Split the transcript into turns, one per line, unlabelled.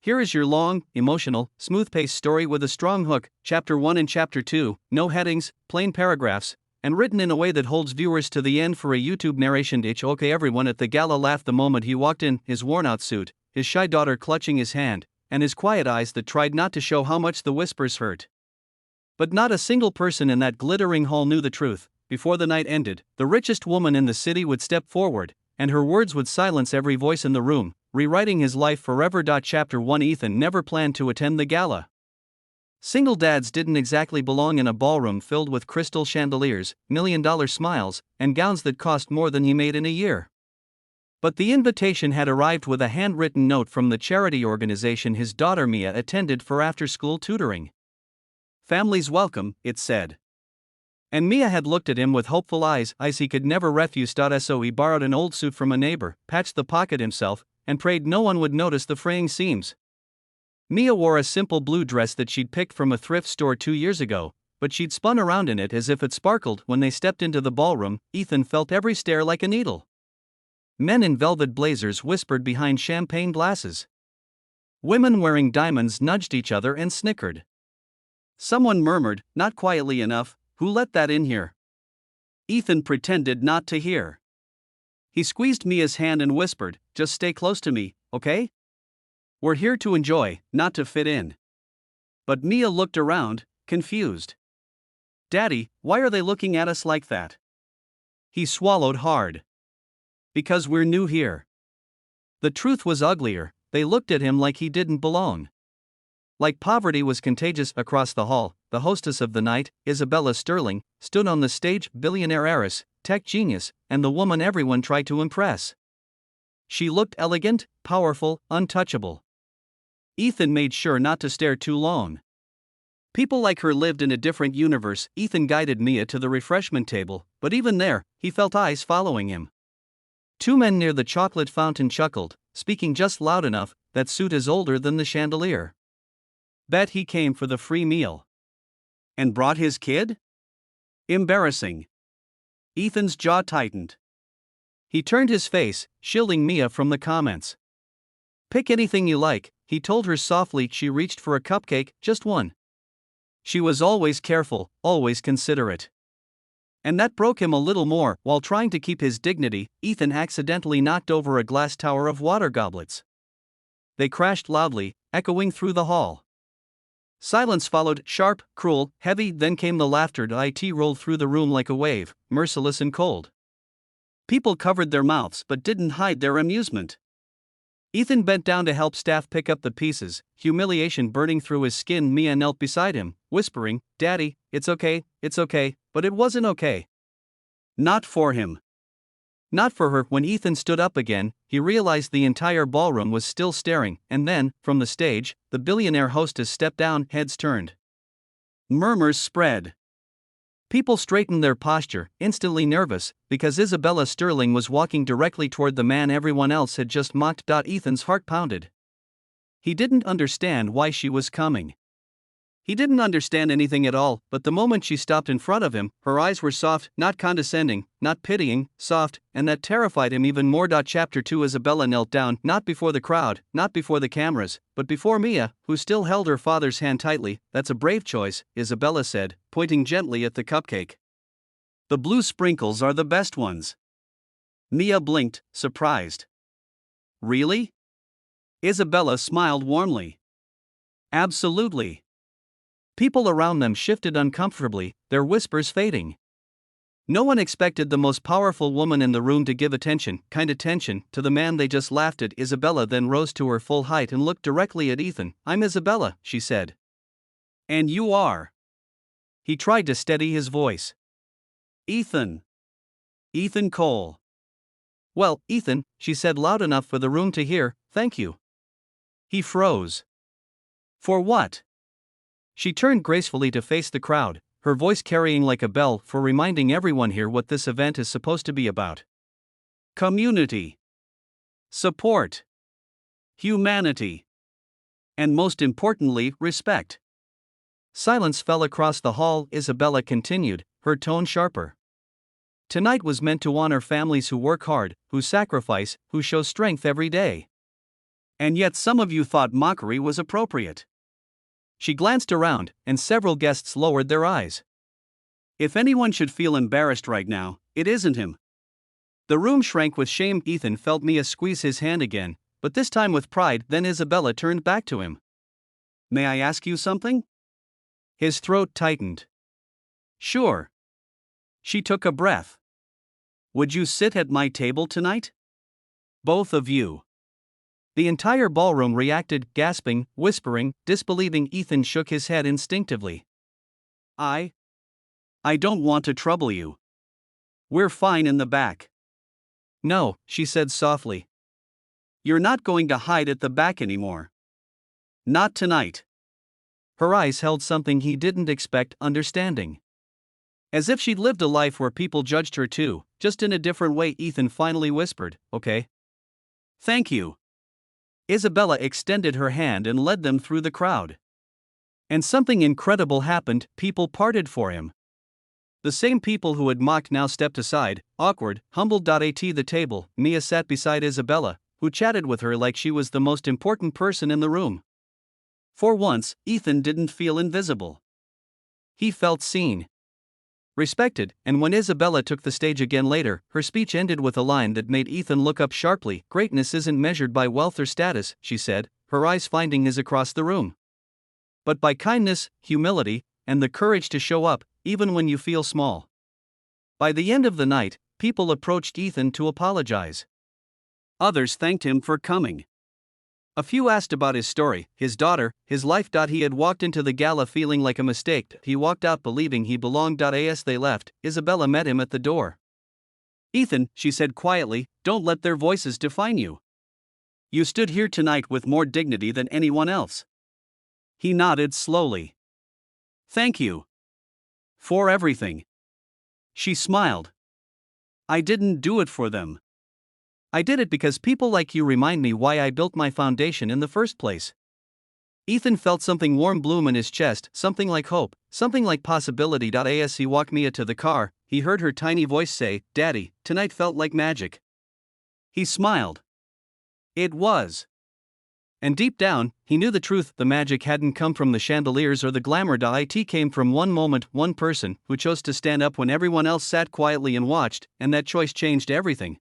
Here is your long, emotional, smooth-paced story with a strong hook, Chapter 1 and Chapter 2, no headings, plain paragraphs, and written in a way that holds viewers to the end for a YouTube narration. Okay, everyone at the gala laughed the moment he walked in, his worn-out suit, his shy daughter clutching his hand, and his quiet eyes that tried not to show how much the whispers hurt. But not a single person in that glittering hall knew the truth. Before the night ended, the richest woman in the city would step forward, and her words would silence every voice in the room, rewriting his life forever. Chapter 1. Ethan never planned to attend the gala. Single dads didn't exactly belong in a ballroom filled with crystal chandeliers, million-dollar smiles, and gowns that cost more than he made in a year. But the invitation had arrived with a handwritten note from the charity organization his daughter Mia attended for after-school tutoring. "Families welcome," it said. And Mia had looked at him with hopeful eyes he could never refuse. So he borrowed an old suit from a neighbor, patched the pocket himself, and prayed no one would notice the fraying seams. Mia wore a simple blue dress that she'd picked from a thrift store 2 years ago, but she'd spun around in it as if it sparkled. When they stepped into the ballroom, Ethan felt every stare like a needle. Men in velvet blazers whispered behind champagne glasses. Women wearing diamonds nudged each other and snickered. Someone murmured, not quietly enough, "Who let that in here?" Ethan pretended not to hear. He squeezed Mia's hand and whispered, "Just stay close to me, okay? We're here to enjoy, not to fit in." But Mia looked around, confused. "Daddy, why are they looking at us like that?" He swallowed hard. "Because we're new here." The truth was uglier. They looked at him like he didn't belong. Like poverty was contagious. Across the hall, the hostess of the night, Isabella Sterling, stood on the stage, billionaire heiress, tech genius, and the woman everyone tried to impress. She looked elegant, powerful, untouchable. Ethan made sure not to stare too long. People like her lived in a different universe. Ethan guided Mia to the refreshment table, but even there, he felt eyes following him. 2 men near the chocolate fountain chuckled, speaking just loud enough, "That suit is older than the chandelier. Bet he came for the free meal. And brought his kid? Embarrassing." Ethan's jaw tightened. He turned his face, shielding Mia from the comments. "Pick anything you like," he told her softly. She reached for a cupcake, just one. She was always careful, always considerate. And that broke him a little more. While trying to keep his dignity, Ethan accidentally knocked over a glass tower of water goblets. They crashed loudly, echoing through the hall. Silence followed, sharp, cruel, heavy. Then came the laughter. It rolled through the room like a wave, merciless and cold. People covered their mouths but didn't hide their amusement. Ethan bent down to help staff pick up the pieces, humiliation burning through his skin. Mia knelt beside him, whispering, "Daddy, it's okay," but it wasn't okay. Not for him. Not for her. When Ethan stood up again, he realized the entire ballroom was still staring, and then, from the stage, the billionaire hostess stepped down, heads turned. Murmurs spread. People straightened their posture, instantly nervous, because Isabella Sterling was walking directly toward the man everyone else had just mocked. Ethan's heart pounded. He didn't understand why she was coming. He didn't understand anything at all, but the moment she stopped in front of him, her eyes were soft, not condescending, not pitying, soft, and that terrified him even more. Chapter 2. Isabella knelt down, not before the crowd, not before the cameras, but before Mia, who still held her father's hand tightly. "That's a brave choice," Isabella said, pointing gently at the cupcake. "The blue sprinkles are the best ones." Mia blinked, surprised. "Really?" Isabella smiled warmly. "Absolutely." People around them shifted uncomfortably, their whispers fading. No one expected the most powerful woman in the room to give attention to the man they just laughed at. Isabella then rose to her full height and looked directly at Ethan. "I'm Isabella," she said. "And you are?" He tried to steady his voice. "Ethan. Ethan Cole." "Well, Ethan," she said loud enough for the room to hear, "thank you." He froze. "For what?" She turned gracefully to face the crowd, her voice carrying like a bell, "For reminding everyone here what this event is supposed to be about. Community. Support. Humanity. And most importantly, respect." Silence fell across the hall. Isabella continued, her tone sharper. "Tonight was meant to honor families who work hard, who sacrifice, who show strength every day. And yet some of you thought mockery was appropriate. She glanced around, and several guests lowered their eyes. If anyone should feel embarrassed right now, it isn't him. The room shrank with shame. Ethan felt Mia squeeze his hand again, but this time with pride. Then Isabella turned back to him. May I ask you something? His throat tightened. Sure. She took a breath. Would you sit at my table tonight? Both of you. The entire ballroom reacted, gasping, whispering, disbelieving. Ethan shook his head instinctively. I don't want to trouble you. We're fine in the back. No, she said softly. You're not going to hide at the back anymore. Not tonight. Her eyes held something he didn't expect, understanding. As if she'd lived a life where people judged her too, just in a different way. Ethan finally whispered, okay. Thank you. Isabella extended her hand and led them through the crowd. And something incredible happened. People parted for him. The same people who had mocked now stepped aside, awkward, humbled. At the table, Mia sat beside Isabella, who chatted with her like she was the most important person in the room. For once, Ethan didn't feel invisible. He felt seen, respected, and when Isabella took the stage again later, her speech ended with a line that made Ethan look up sharply. Greatness isn't measured by wealth or status, she said, her eyes finding his across the room. But by kindness, humility, and the courage to show up, even when you feel small. By the end of the night, people approached Ethan to apologize. Others thanked him for coming. A few asked about his story, his daughter, his life. He had walked into the gala feeling like a mistake. He walked out believing he belonged. As they left, Isabella met him at the door. Ethan, she said quietly, don't let their voices define you. You stood here tonight with more dignity than anyone else. He nodded slowly. Thank you. For everything. She smiled. I didn't do it for them. I did it because people like you remind me why I built my foundation in the first place. Ethan felt something warm bloom in his chest, something like hope, something like possibility. As he walked Mia to the car, he heard her tiny voice say, Daddy, tonight felt like magic. He smiled. It was. And deep down, he knew the truth. The magic hadn't come from the chandeliers or the glamour. It came from one moment, one person, who chose to stand up when everyone else sat quietly and watched, and that choice changed everything.